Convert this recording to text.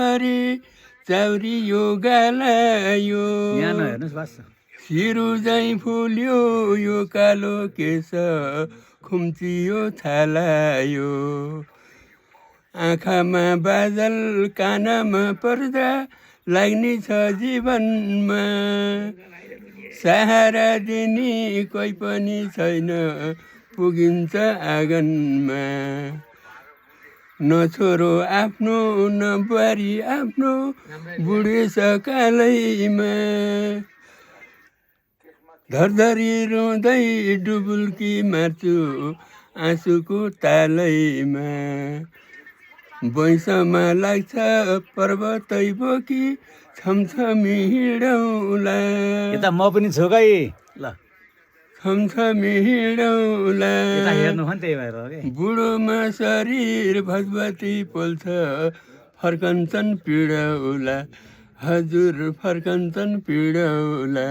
हरे चाउरी यो गालायो यहाँ नहेर्नुहोस् बस सिरु झैँ फुल्यो यो कालो केश खुम्चियो छालायो आँखामा बादल कानमा पर्दा लाग्ने छ जीवनमा सहारा दिने कोही पनि छैन पुगिन्छ आँगनमा नछोरो आफ्नो नबुहारी आफ्नो बुढेसकालैमा धरधरी रुँदै डुबुल्की मार्छु आँसुको तालैमा वैँसमा लाग्छ पर्वतै बोकी छमछमी हिँडौला यता म पनि छु है ल छमछमी हिँडौला यता हेर्नु हो नि त्यही भएर हो कि बुढोमा शरीर भगवती पोल्छ फर्कन्छन् पिडौला हजुर फर्कन्छन् पिडौला